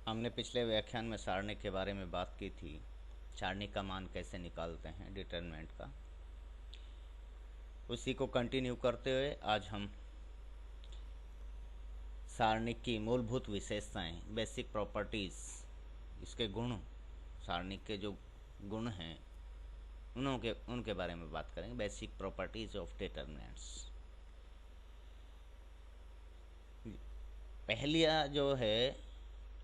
हमने पिछले व्याख्यान में सारणिक के बारे में बात की थी। सारणिक का मान कैसे निकालते हैं, डिटरमिनेंट का। उसी को कंटिन्यू करते हुए आज हम सारणिक की मूलभूत विशेषताएं, बेसिक प्रॉपर्टीज़, इसके गुण, सारणिक के जो गुण हैं उनके बारे में बात करेंगे। Basic properties of determinants. पहलिया जो है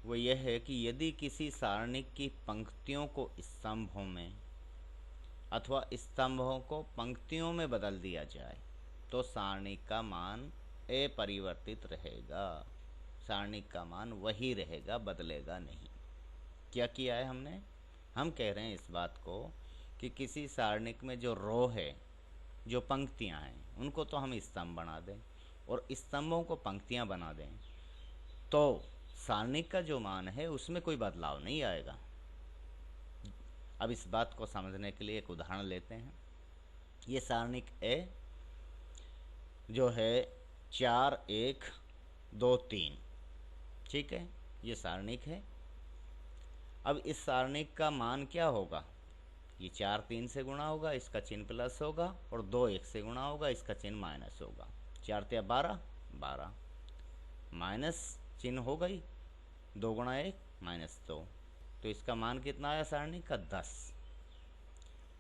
वो यह है कि यदि किसी सारणिक की पंक्तियों को स्तंभों में अथवा स्तंभों को पंक्तियों में बदल दिया जाए तो सारणिक का मान अपरिवर्तित रहेगा। सारणिक का मान वही रहेगा, बदलेगा नहीं। क्या किया है हमने? हम कह रहे हैं इस बात को कि किसी सारणिक में जो रो है, जो पंक्तियां हैं, उनको तो हम स्तंभ बना दें और स्तंभों को पंक्तियां बना दें तो सारणिक का जो मान है उसमें कोई बदलाव नहीं आएगा। अब इस बात को समझने के लिए एक उदाहरण लेते हैं। ये सारणिक ए जो है 4 1 2 3, ठीक है, ये सारणिक है। अब इस सारणिक का मान क्या होगा? ये 4 3 से गुणा होगा, इसका चिन्ह प्लस होगा, और 2 1 से गुणा होगा, इसका चिन्ह माइनस होगा। 4 3 12 12, माइनस चिन्ह हो गई, 2 गुणा 1 -2, तो इसका मान कितना आया सारणिक का? 10।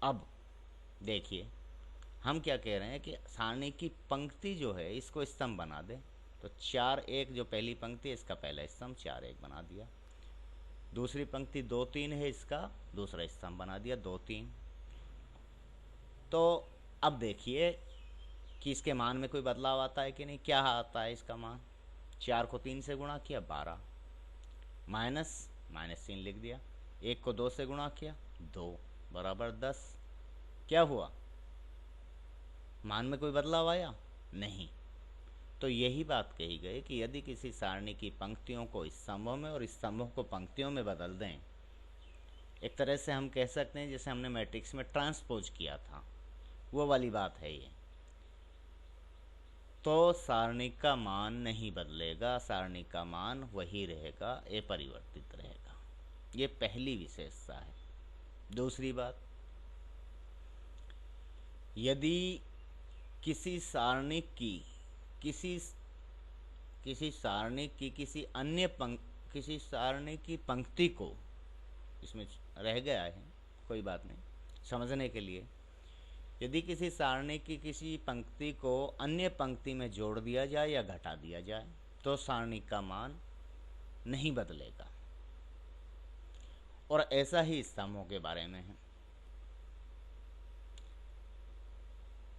अब देखिए हम क्या कह रहे हैं कि सारणिक की पंक्ति जो है इसको स्तंभ बना दें। तो 4 1 जो पहली पंक्ति है इसका पहला स्तंभ 4 1 बना दिया। दूसरी पंक्ति 2 3 है, इसका दूसरा स्तंभ बना दिया 2 3। तो अब देखिए कि इसके मान में कोई बदलाव आता है कि नहीं। क्या आता है इसका मान? 4 को 3 से गुणा किया 12, माइनस चिन्ह लिख दिया, 1 को 2 से गुणा किया 2 बराबर 10। क्या हुआ? मान में कोई बदलाव आया नहीं। तो यही बात कही गई कि यदि किसी सारणी की पंक्तियों को स्तंभों में और स्तंभों को पंक्तियों में बदल दें, एक तरह से हम कह सकते हैं जैसे हमने मैट्रिक्स में ट्रांसपोज किया था, वो वाली बात है ये। तो सारणिक का मान नहीं बदलेगा, सारणिक का मान वही रहेगा, अपरिवर्तित रहेगा। ये पहली विशेषता है। दूसरी बात, यदि किसी सारणिक की किसी सारणिक की पंक्ति को, इसमें रह गया है, कोई बात नहीं, समझने के लिए, यदि किसी सारणी की किसी पंक्ति को अन्य पंक्ति में जोड़ दिया जाए या घटा दिया जाए तो सारणी का मान नहीं बदलेगा। और ऐसा ही स्तंभों के बारे में है।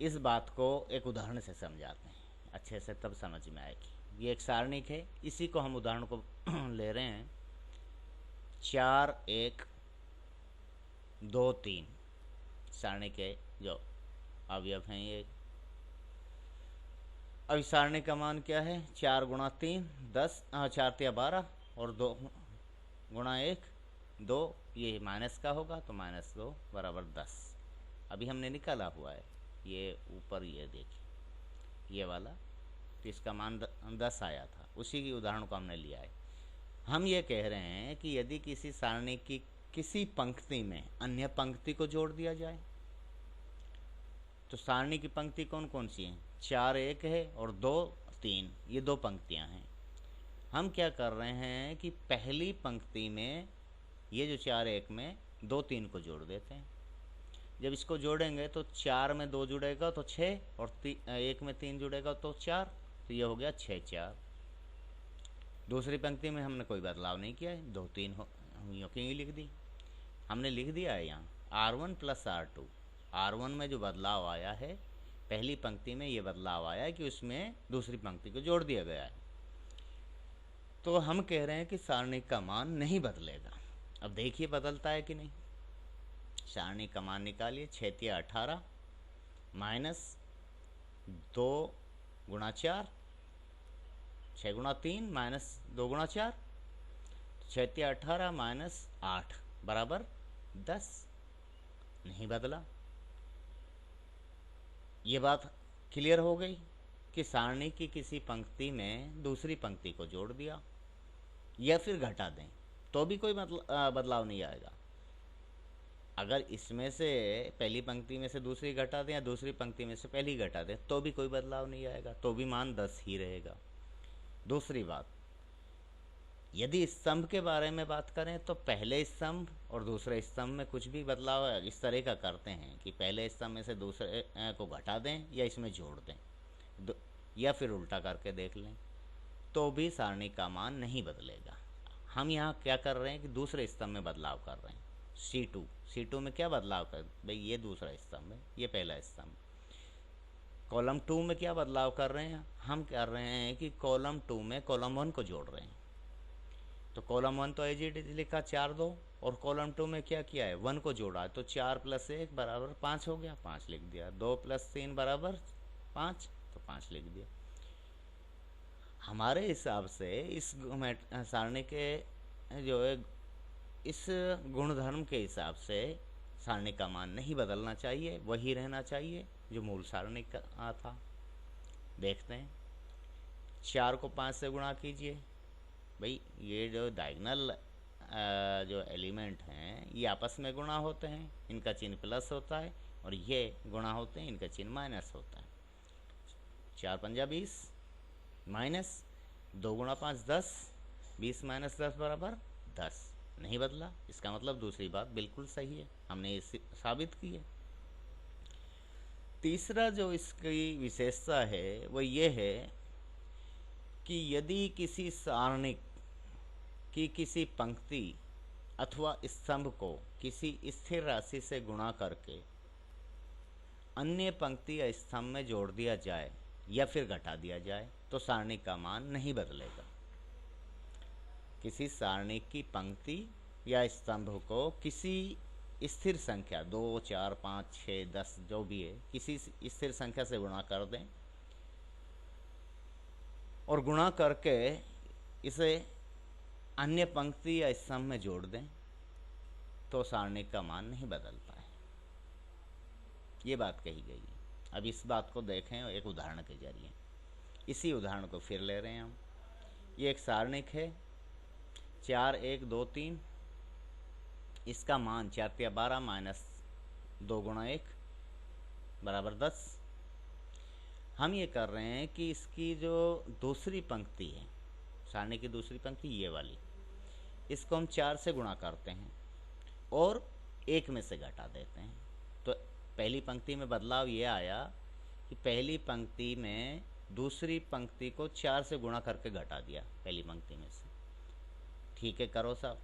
इस बात को एक उदाहरण से समझाते हैं, अच्छे से तब समझ में आएगी। ये एक सारणिक है, इसी को हम उदाहरण को ले रहे हैं। 4 1 2 3 सारणी के जो अवयव हैं ये। अब सारणी का मान क्या है? 4 गुणा 3 10, 4 3 12, और 2 गुणा 1 2, ये माइनस का होगा तो -2 बराबर 10। अभी हमने निकाला हुआ है ये ऊपर, ये देखिए ये वाला, तो इसका मान 10 आया था। उसी की उदाहरण को हमने लिया है। हम ये कह रहे हैं कि यदि किसी सारणी की किसी पंक्ति में अन्य पंक्ति को जोड़ दिया जाए, तो सारणी की पंक्ति कौन कौन सी हैं? 4 1 है और 2 3, ये 2 पंक्तियां हैं। हम क्या कर रहे हैं कि पहली पंक्ति में ये जो 4 1 में 2 3 को जोड़ देते हैं। जब इसको जोड़ेंगे तो 4 में 2 जुड़ेगा तो 6, और 1 में 3 जुड़ेगा तो 4, तो ये हो गया 6 4। दूसरी पंक्ति में हमने कोई बदलाव नहीं किया है, 2 3 यूँ की यूँ लिख दी। हमने लिख दिया है यहाँ R1 + R2। R1 में जो बदलाव आया है, पहली पंक्ति में ये बदलाव आया है कि उसमें दूसरी पंक्ति को जोड़ दिया गया है। तो हम कह रहे हैं कि सारणिक का मान नहीं बदलेगा। अब देखिए बदलता है कि नहीं। सारणिक का मान निकालिए। 6 3 18 -2 गुणा 4, 6 गुणा 3 -2 गुणा 4, 6 3 18 -8 बराबर 10। नहीं बदला। ये बात क्लियर हो गई कि सारणी की किसी पंक्ति में दूसरी पंक्ति को जोड़ दिया या फिर घटा दें, तो भी कोई बदलाव नहीं आएगा। अगर इसमें से पहली पंक्ति में से दूसरी घटा दें या दूसरी पंक्ति में से पहली घटा दें तो भी कोई बदलाव नहीं आएगा, तो भी मान 10 ही रहेगा। दूसरी बात, यदि स्तंभ के बारे में बात करें तो पहले स्तंभ और दूसरे स्तंभ में कुछ भी बदलाव इस तरह का करते हैं कि पहले स्तंभ में से दूसरे को घटा दें या इसमें जोड़ दें, या फिर उल्टा करके देख लें, तो भी सारणी का मान नहीं बदलेगा। हम यहाँ क्या कर रहे हैं कि दूसरे स्तंभ में बदलाव कर रहे हैं। C2 में क्या बदलाव कर, भाई ये दूसरा स्तंभ है, ये पहला स्तंभ। कॉलम 2 में क्या बदलाव कर रहे हैं, हम कर रहे हैं कि कॉलम 2 में कॉलम 1 को जोड़ रहे हैं। तो कॉलम 1 तो एज इट इज लिखा 4 2, और कॉलम 2 में क्या किया है, 1 को जोड़ा है, तो 4 + 1 = 5 हो गया, 5 लिख दिया। 2 + 3 = 5, तो 5 लिख दिया। हमारे हिसाब से इस सारणी के जो है इस गुणधर्म के हिसाब से सारणी का मान नहीं बदलना चाहिए, वही रहना चाहिए जो मूल सारणी का था। देखते हैं, 4 को 5 से गुणा कीजिए। भाई ये जो डायगोनल जो एलिमेंट हैं ये आपस में गुणा होते हैं, इनका चिन्ह प्लस होता है, और ये गुणा होते हैं, इनका चिन्ह माइनस होता है। 4 पंजा 20 माइनस 2 × 5 10, 20 - 10 = 10, नहीं बदला। इसका मतलब दूसरी बात बिल्कुल सही है, हमने इसे साबित की है। तीसरा जो इसकी विशेषता है वो ये है कि यदि किसी सारणिक की किसी पंक्ति अथवा स्तंभ को किसी स्थिर राशि से गुणा करके अन्य पंक्ति या स्तंभ में जोड़ दिया जाए या फिर घटा दिया जाए तो सारणी का मान नहीं बदलेगा। किसी सारणी की पंक्ति या स्तंभ को किसी स्थिर संख्या 2 4 5 6 10 जो भी है किसी स्थिर संख्या से गुणा कर दें और गुणा करके इसे अन्य पंक्ति या स्तंभ में जोड़ दें तो सारणी का मान नहीं बदलता है। ये बात कही गई है। अब इस बात को देखें एक उदाहरण के जरिए। इसी उदाहरण को फिर ले रहे हैं हम। ये एक सारणिक है 4 1 2 3, इसका मान 4 × 12 - 2 × 1 = 10। हम ये कर रहे हैं कि इसकी जो दूसरी पंक्ति है, सारणी की दूसरी पंक्ति ये वाली, इसको हम 4 से गुणा करते हैं और 1 में से घटा देते हैं। तो पहली पंक्ति में बदलाव ये आया कि पहली पंक्ति में दूसरी पंक्ति को 4 से गुणा करके घटा दिया पहली पंक्ति में से। ठीक है, करो साहब।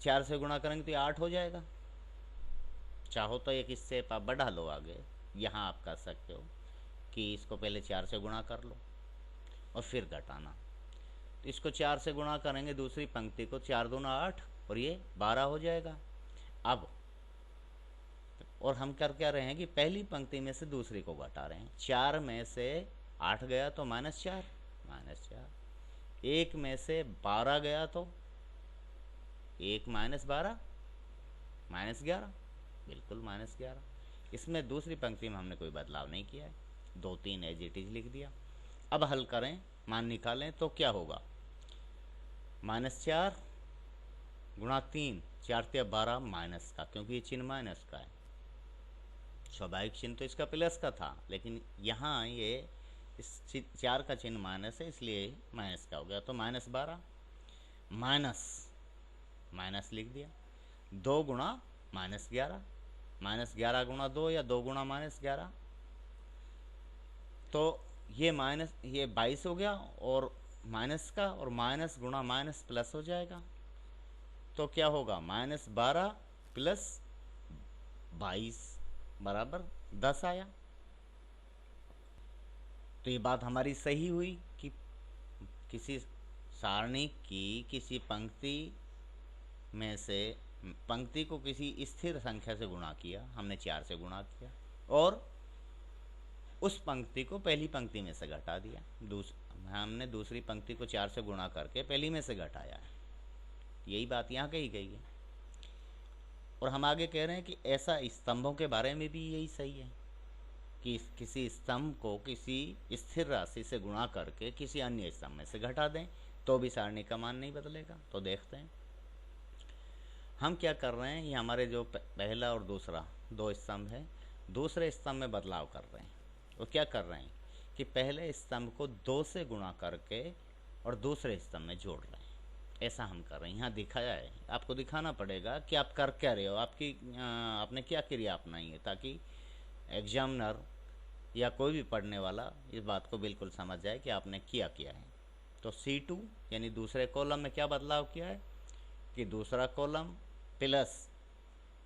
4 से गुणा करेंगे तो ये 8 हो जाएगा। चाहो तो एक स्टेप आप बढ़ा लो आगे, यहाँ आप कर सकते हो कि इसको पहले 4 से गुणा कर लो और फिर घटाना। तो इसको 4 से गुणा करेंगे दूसरी पंक्ति को, 4 दूना 8 और ये 12 हो जाएगा। अब और हम कर क्या रहे हैं कि पहली पंक्ति में से दूसरी को घटा रहे हैं। 4 में से 8 गया तो -4, 1 में से 12 गया तो 1 - 12 -11, बिल्कुल -11। इसमें दूसरी पंक्ति में हमने कोई बदलाव नहीं किया है, 2 3 एज इट इज लिख दिया। अब हल करें, मान निकालें तो क्या होगा, -4 × 3, 4 × 12 माइनस का, क्योंकि ये चिन्ह माइनस का है। स्वाभाविक चिन्ह तो इसका प्लस का था, लेकिन यहाँ ये इस 4 का चिन्ह माइनस है इसलिए माइनस का हो गया। तो -12 माइनस लिख दिया। 2 × -11, -11 × 2 या 2 × -11, तो ये 22 हो गया और माइनस का, और माइनस गुणा माइनस प्लस हो जाएगा। तो क्या होगा, -12 + 22 = 10 आया। तो ये बात हमारी सही हुई कि किसी सारणी की किसी पंक्ति में से पंक्ति को किसी स्थिर संख्या से गुणा किया, हमने 4 से गुणा किया, और उस पंक्ति को पहली पंक्ति में से घटा दिया। हमने दूसरी पंक्ति को 4 से गुणा करके पहली में से घटाया है। यही बात यहाँ कही गई है। और हम आगे कह रहे हैं कि ऐसा स्तंभों के बारे में भी यही सही है कि किसी स्तंभ को किसी स्थिर राशि से गुणा करके किसी अन्य स्तंभ में से घटा दें तो भी सारणी का मान नहीं बदलेगा। तो देखते हैं हम क्या कर रहे हैं। ये हमारे जो पहला और दूसरा दो स्तंभ है, दूसरे स्तंभ में बदलाव कर रहे हैं। वो क्या कर रहे हैं कि पहले स्तंभ को 2 से गुणा करके और दूसरे स्तंभ में जोड़ रहे हैं। ऐसा हम कर रहे हैं। यहाँ दिखाया है, आपको दिखाना पड़ेगा कि आप कर क्या रहे हो, आपने क्या क्रिया अपनाई है, ताकि एग्जामिनर या कोई भी पढ़ने वाला इस बात को बिल्कुल समझ जाए कि आपने किया है। तो C2 यानी दूसरे कॉलम में क्या बदलाव किया है कि दूसरा कॉलम प्लस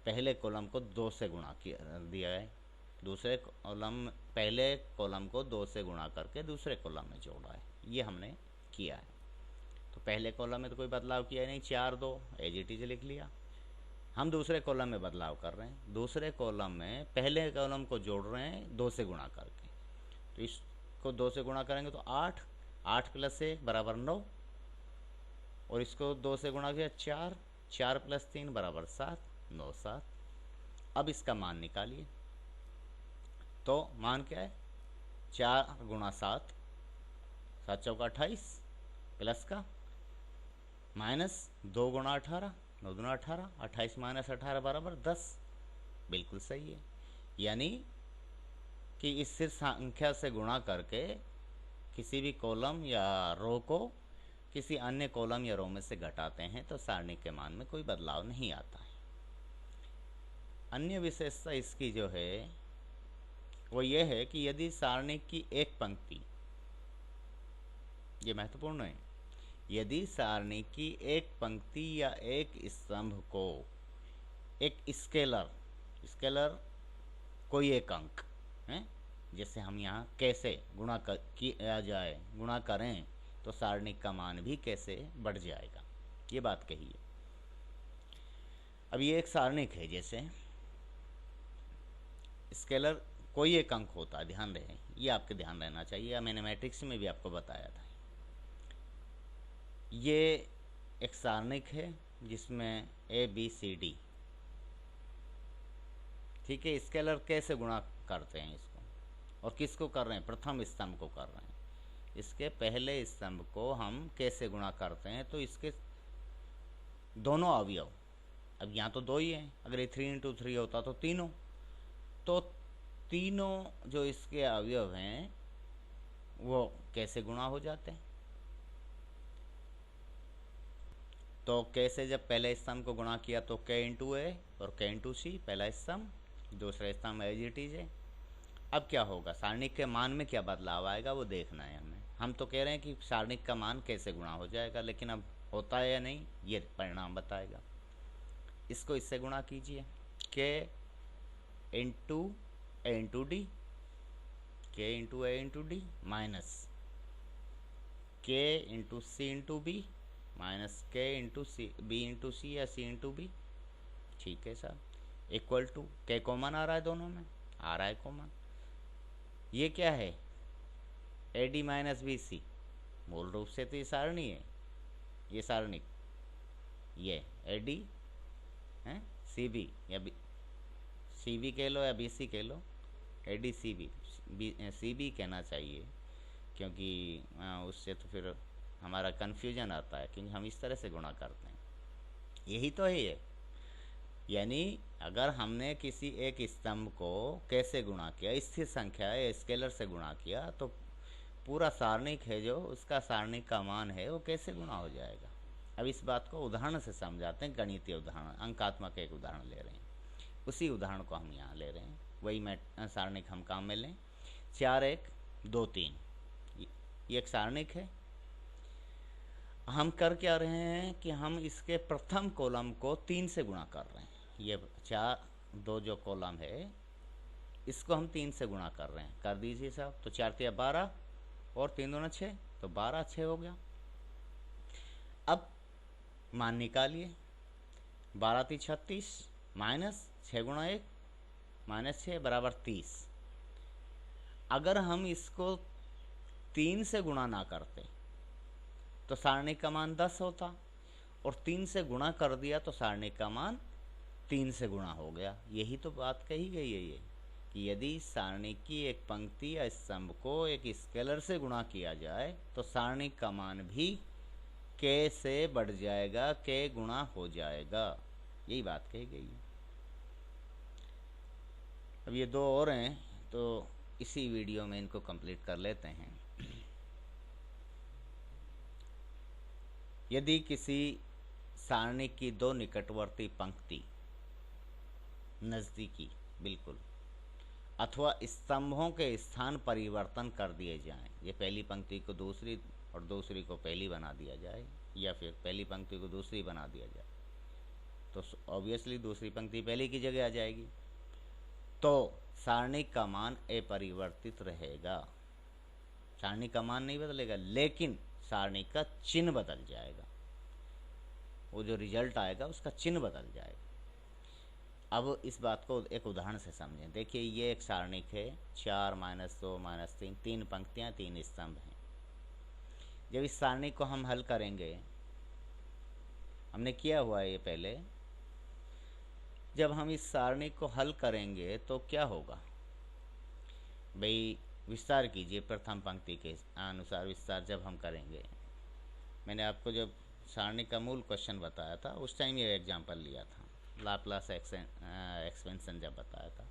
पहले कॉलम को 2 से गुणा दिया है। दूसरे कॉलम पहले कॉलम को 2 से गुणा करके दूसरे कॉलम में जोड़ा है। ये हमने किया है। तो पहले कॉलम में तो कोई बदलाव किया नहीं, 4 2 एज इट इज लिख लिया। हम दूसरे कॉलम में बदलाव कर रहे हैं। दूसरे कॉलम में पहले कॉलम को जोड़ रहे हैं 2 से गुणा करके। तो इसको 2 से गुणा करेंगे तो 8, 8 + 1 = 9, और इसको 2 से गुणा किया 4, 4 + 3 = 7, 9 7। अब इसका मान निकालिए। तो मान क्या है, 4 × 7, 7 चौका 28, प्लस का माइनस 2 × 18, 9 दूना 18, 28 - 18 = 10। बिल्कुल सही है। यानी कि इस सिर्फ संख्या से गुणा करके किसी भी कॉलम या रो को किसी अन्य कॉलम या रो में से घटाते हैं तो सारणी के मान में कोई बदलाव नहीं आता है। अन्य विशेषता इसकी जो है वो ये है कि यदि सारणी की एक पंक्ति, ये महत्वपूर्ण है, यदि सारणी की एक पंक्ति या एक स्तंभ को एक स्केलर कोई एक अंक है, जैसे हम यहाँ कैसे किया जाए, गुणा करें तो सारणी का मान भी कैसे बढ़ जाएगा, ये बात कही है। अब ये एक सारणिक है, जैसे स्केलर कोई एक अंक होता है, ध्यान रहे, ये आपके ध्यान रहना चाहिए, या मैंने मैट्रिक्स में भी आपको बताया था। ये एक सारणिक है जिसमें ABCD, ठीक है। स्केलर कैसे गुणा करते हैं इसको, और किसको कर रहे हैं, प्रथम स्तंभ को कर रहे हैं। इसके पहले स्तंभ को हम कैसे गुणा करते हैं, तो इसके दोनों अवयव, अब यहाँ तो 2 ही हैं, अगर ये 3 × 3 होता तो तीनों, तो तीनों जो इसके अवयव हैं वो कैसे गुणा हो जाते हैं। तो कैसे, जब पहले स्तंभ को गुणा किया तो K × A और K × C, पहला स्तंभ, दूसरा स्तंभ एज इट इज है। अब क्या होगा, सारणिक के मान में क्या बदलाव आएगा वो देखना है हमें। हम तो कह रहे हैं कि सारणिक का मान कैसे गुणा हो जाएगा, लेकिन अब होता है या नहीं ये परिणाम बताएगा। इसको इससे गुणा कीजिए, K × A × D, K × A × D minus K × C × B minus K × B × C या C × B, ठीक है sir, equal to K common आ रहा है, दोनों में आ रहा है कॉमन। ये क्या है, AD - BC, मूल रूप से तो ये सारणी है, ये सारणिक, ये AD है, CB या CB कह लो या BC कह लो, AD CB, CB कहना चाहिए, क्योंकि उससे तो फिर हमारा कन्फ्यूजन आता है, क्योंकि हम इस तरह से गुणा करते हैं। यही तो है ये, यानी अगर हमने किसी एक स्तंभ को कैसे गुणा किया, स्थिर संख्या या स्केलर से गुणा किया, तो पूरा सारणिक है जो उसका सारणिक का मान है वो कैसे गुणा हो जाएगा। अब इस बात को उदाहरण से समझाते हैं, गणितीय उदाहरण, अंकात्मक एक उदाहरण ले रहे हैं, उसी उदाहरण को हम यहाँ ले रहे हैं, वही सारणिक हम काम में लें। 4 1 2 3, ये एक सारणिक है। हम कर क्या रहे हैं कि हम इसके प्रथम कॉलम को 3 से गुणा कर रहे हैं। ये 4 2 जो कॉलम है इसको हम 3 से गुणा कर रहे हैं, कर दीजिए साहब। तो 4 3 12 और 3 2 6, तो 12 6 हो गया। अब मान निकालिए, 12 3 36 माइनस 6 × 1 -6 = 30। अगर हम इसको 3 से गुणा ना करते तो सारणी का मान 10 होता, और 3 से गुणा कर दिया तो सारणी का मान 3 से गुणा हो गया। यही तो बात कही गई है ये, कि यदि सारणी की एक पंक्ति या स्तंभ को एक स्केलर से गुणा किया जाए तो सारणी का मान भी के से बढ़ जाएगा, के गुणा हो जाएगा, यही बात कही गई है। अब ये दो और हैं तो इसी वीडियो में इनको कंप्लीट कर लेते हैं। यदि किसी सारणी की दो निकटवर्ती पंक्ति नज़दीकी बिल्कुल अथवा स्तंभों के स्थान परिवर्तन कर दिए जाएं, ये पहली पंक्ति को दूसरी और दूसरी को पहली बना दिया जाए, या फिर पहली पंक्ति को दूसरी बना दिया जाए, तो ऑब्वियसली दूसरी पंक्ति पहली की जगह आ जाएगी, तो सारणी का मान अपरिवर्तित रहेगा। सारणी का मान नहीं बदलेगा, लेकिन सारणी का चिन्ह बदल जाएगा। वो जो रिजल्ट आएगा उसका चिन्ह बदल जाएगा। अब इस बात को एक उदाहरण से समझें। देखिए, ये एक सारणिक है, 4 - 2 - 3, 3 पंक्तियाँ 3 स्तंभ हैं। जब इस सारणी को हम हल करेंगे, हमने किया हुआ है ये पहले, जब हम इस सारणी को हल करेंगे तो क्या होगा भाई, विस्तार कीजिए। प्रथम पंक्ति के अनुसार विस्तार जब हम करेंगे, मैंने आपको जब सारणी का मूल क्वेश्चन बताया था उस टाइम ये एग्जांपल लिया था, लाप्लास एक्सपेंशन जब बताया था।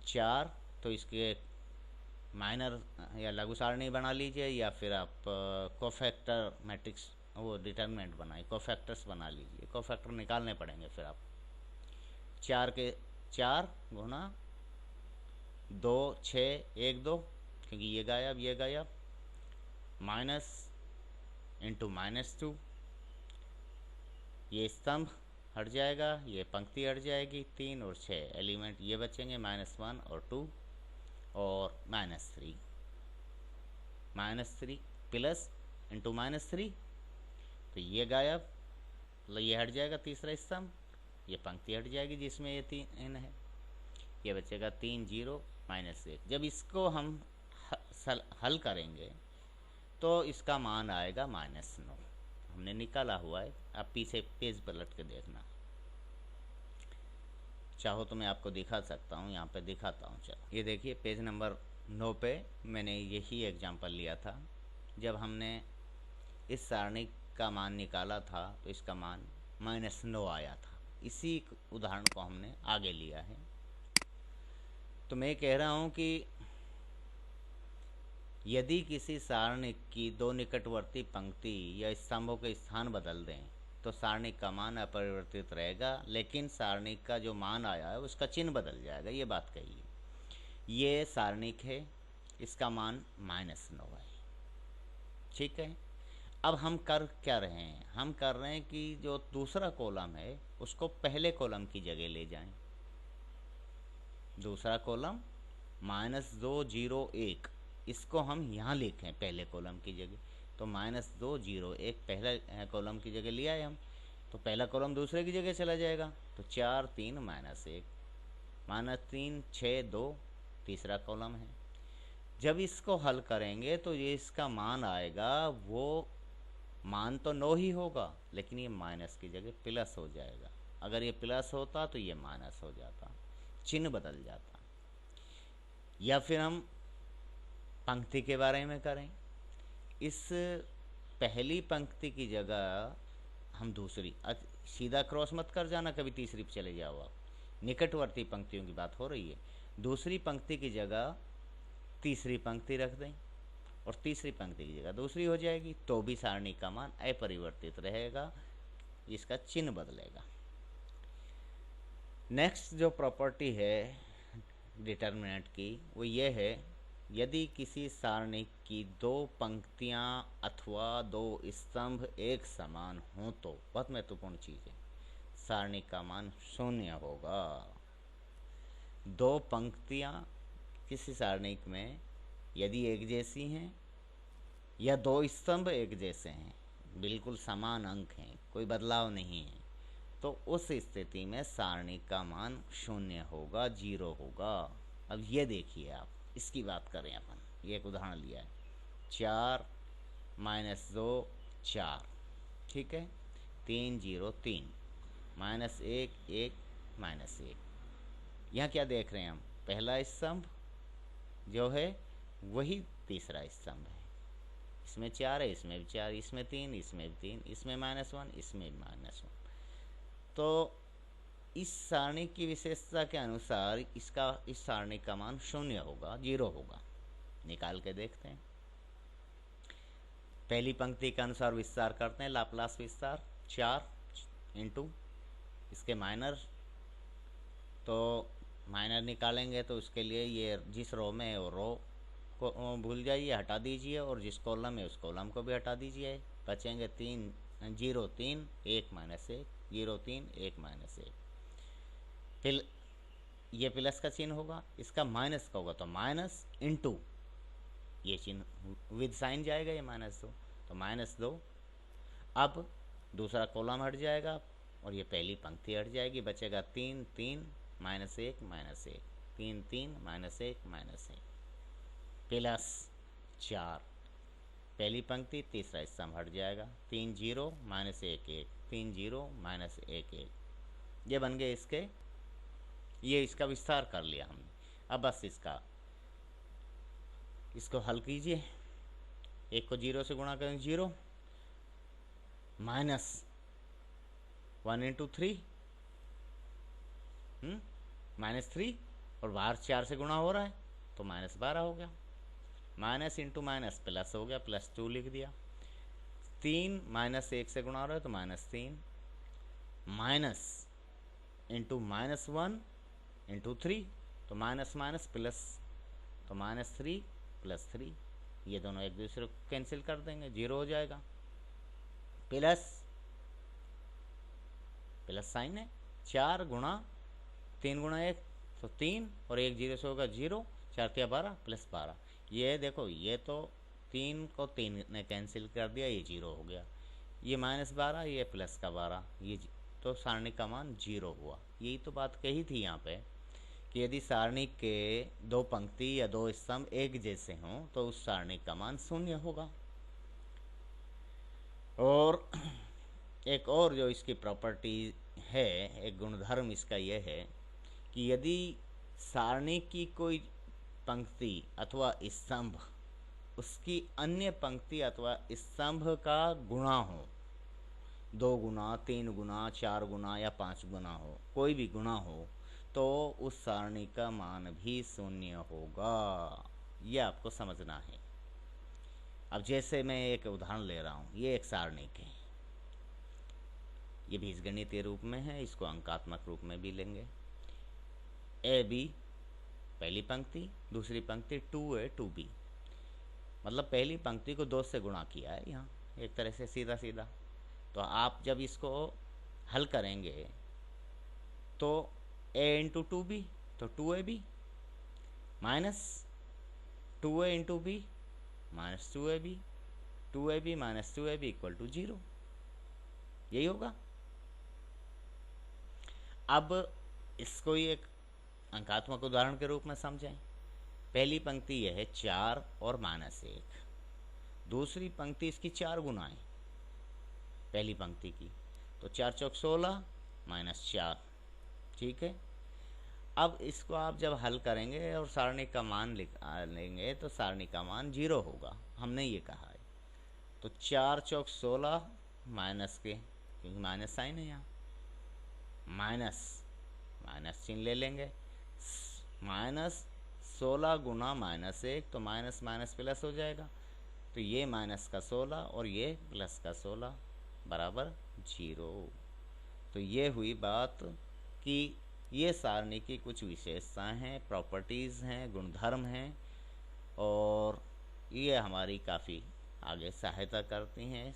4 तो इसके माइनर या लघु सारणी बना लीजिए, या फिर आप कोफैक्टर मैट्रिक्स वो डिटर्मिनेंट बनाइए, कोफैक्टर्स बना लीजिए। कोफैक्टर निकालने पड़ेंगे फिर आप। 4 के 4 गुना 2 6 1 2, क्योंकि ये गायब, माइनस इंटू -2, ये स्तंभ हट जाएगा, ये पंक्ति हट जाएगी, 3 और 6 एलिमेंट ये बचेंगे, -1 और 2 और -3 प्लस इंटू -3, तो ये गायब, मतलब ये हट जाएगा तीसरा स्तंभ, ये पंक्ति हट जाएगी जिसमें ये 3 है, ये बचेगा 3 0 -1। जब इसको हम हल करेंगे तो इसका मान आएगा -9। हमने निकाला हुआ है, आप पीछे पेज पलट के देखना, चाहो तो मैं आपको दिखा सकता हूँ, यहाँ पे दिखाता हूँ। चलो, ये देखिए पेज नंबर 9 पे मैंने यही एग्जांपल लिया था। जब हमने इस सारणी का मान निकाला था तो इसका मान -9 आया था। इसी उदाहरण को हमने आगे लिया है। तो मैं कह रहा हूँ कि यदि किसी सारणी की दो निकटवर्ती पंक्ति या स्तंभों के स्थान बदल दें तो सारणी का मान अपरिवर्तित रहेगा, लेकिन सारणी का जो मान आया है उसका चिन्ह बदल जाएगा। ये बात कही है। ये सारणिक है, इसका मान -9 है। ठीक है। अब हम कर क्या रहे हैं, हम कर रहे हैं कि जो दूसरा कॉलम है उसको पहले कॉलम की जगह ले जाएं। दूसरा कॉलम -2 0 1, इसको हम यहाँ लिखें पहले कॉलम की जगह। तो -2 0 1 पहला कॉलम की जगह लिया है हम, तो पहला कॉलम दूसरे की जगह चला जाएगा। तो 4 3 -1 -3 6 2 तीसरा कॉलम है। जब इसको हल करेंगे तो ये इसका मान आएगा, वो मान तो 9 ही होगा, लेकिन ये माइनस की जगह प्लस हो जाएगा। अगर ये प्लस होता तो ये माइनस हो जाता, चिन्ह बदल जाता। या फिर हम पंक्ति के बारे में करें, इस पहली पंक्ति की जगह हम दूसरी, सीधा क्रॉस मत कर जाना, कभी तीसरी पे चले जाओ आप, निकटवर्ती पंक्तियों की बात हो रही है। दूसरी पंक्ति की जगह तीसरी पंक्ति रख दें और तीसरी पंक्ति की जगह दूसरी हो जाएगी, तो भी सारणी का मान अपरिवर्तित रहेगा, इसका चिन्ह बदलेगा। नेक्स्ट जो प्रॉपर्टी है डिटर्मिनेंट की, वो ये है, यदि किसी सारणी की दो पंक्तियां अथवा दो स्तंभ एक समान हों तो, बहुत महत्वपूर्ण चीज़ है, सारणी का मान 0 होगा। दो पंक्तियां किसी सारणी में यदि एक जैसी हैं या दो स्तंभ एक जैसे हैं, बिल्कुल समान अंक हैं, कोई बदलाव नहीं है, तो उस स्थिति में सारणी का मान 0 होगा, 0 होगा। अब ये देखिए आप, इसकी बात करें अपन, ये एक उदाहरण लिया है, 4 -2 4, ठीक है, 3 0 3 -1 1 -1। यहाँ क्या देख रहे हैं हम, पहला स्तंभ जो है वही तीसरा स्तंभ है, इसमें 4 है, इसमें भी 4, इसमें 3, इसमें भी 3, इसमें -1, इसमें भी -1। तो इस सारणी की विशेषता के अनुसार इस सारणी का मान 0 होगा, 0 होगा। निकाल के देखते हैं। पहली पंक्ति के अनुसार विस्तार करते हैं, लाप्लास विस्तार 4 इंटू इसके माइनर, तो माइनर निकालेंगे तो उसके लिए ये जिस रो में है वो रो को भूल जाइए, हटा दीजिए, और जिस कॉलम है उस कॉलम को भी हटा दीजिए। बचेंगे 3 0 3 1 -1 0 3 1 -1। फिर ये प्लस का चिन्ह होगा, इसका माइनस का होगा तो माइनस इंटू ये चिन्ह विद साइन जाएगा, ये -2 तो -2। अब दूसरा कॉलम हट जाएगा और ये पहली पंक्ति हट जाएगी, बचेगा 3 3 -1 -1 3 3 -1 -1 प्लस 4 पहली पंक्ति, तीसरा स्तंभ हट जाएगा 3 0 -1 1 3 0 -1 1। ये बन गए इसके, ये इसका विस्तार कर लिया हमने। अब बस इसको हल कीजिए। 1 को 0 से गुणा करें 0 -1 × 3 -3 और बाहर 4 से गुणा हो रहा है तो -12 हो गया। माइनस इंटू माइनस प्लस हो गया, +2 लिख दिया। 3 -1 से गुणा हो रहा है तो -3, माइनस इंटू -1 इंटू 3 तो माइनस माइनस प्लस, तो -3 + 3, ये दोनों एक दूसरे को कैंसिल कर देंगे, 0 हो जाएगा। प्लस साइन है, 4 गुणा 3 गुणा 1 तो 3 और 1 0 से होगा 0, 4 × 12 + 12। ये देखो, ये तो 3 को 3 ने कैंसिल कर दिया, ये 0 हो गया। ये -12, ये +12, ये तो सारणी का मान 0 हुआ। यही तो बात कही थी यहाँ पे कि यदि सारणी के 2 पंक्ति या 2 स्तंभ एक जैसे हों तो उस सारणी का मान 0 होगा। और एक और जो इसकी प्रॉपर्टी है, एक गुणधर्म इसका यह है कि यदि सारणी की कोई पंक्ति अथवा स्तंभ उसकी अन्य पंक्ति अथवा स्तंभ का गुणा हो, 2 गुना 3 गुना 4 गुना या 5 गुना हो, कोई भी गुणा हो, तो उस सारणी का मान भी 0 होगा। यह आपको समझना है। अब जैसे मैं एक उदाहरण ले रहा हूँ, ये एक सारणी के, ये बीजगणितीय रूप में है, इसको अंकात्मक रूप में भी लेंगे। AB पहली पंक्ति, दूसरी पंक्ति 2A 2B, मतलब पहली पंक्ति को 2 से गुणा किया है यहाँ एक तरह से सीधा सीधा। तो आप जब इसको हल करेंगे तो A × 2B तो 2AB minus 2A × B -2AB 2AB - 2AB = 0, यही होगा। अब इसको ही एक अंकात्मक उदाहरण के रूप में समझें। पहली पंक्ति यह है 4 और -1, दूसरी पंक्ति इसकी 4 गुना है पहली पंक्ति की, तो 4 × 4 = 16 -4, ठीक है। अब इसको आप जब हल करेंगे और सारणी का मान लेंगे तो सारणी का मान 0 होगा, हमने ये कहा है। तो 4 × 4 = 16 माइनस के, क्योंकि माइनस साइन है यहाँ, माइनस चिन्ह ले लेंगे, -16 गुना -1 तो माइनस माइनस प्लस हो जाएगा, तो ये -16 और ये +16 बराबर 0। तो ये हुई बात कि ये सारणी की कुछ विशेषताएं हैं, प्रॉपर्टीज़ हैं, गुणधर्म हैं, और ये हमारी काफ़ी आगे सहायता करती हैं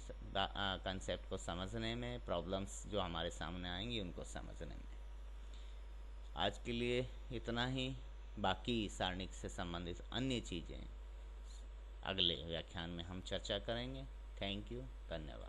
कंसेप्ट को समझने में, प्रॉब्लम्स जो हमारे सामने आएंगी उनको समझने में। आज के लिए इतना ही। बाकी सारणी से संबंधित अन्य चीज़ें अगले व्याख्यान में हम चर्चा करेंगे। थैंक यू, धन्यवाद।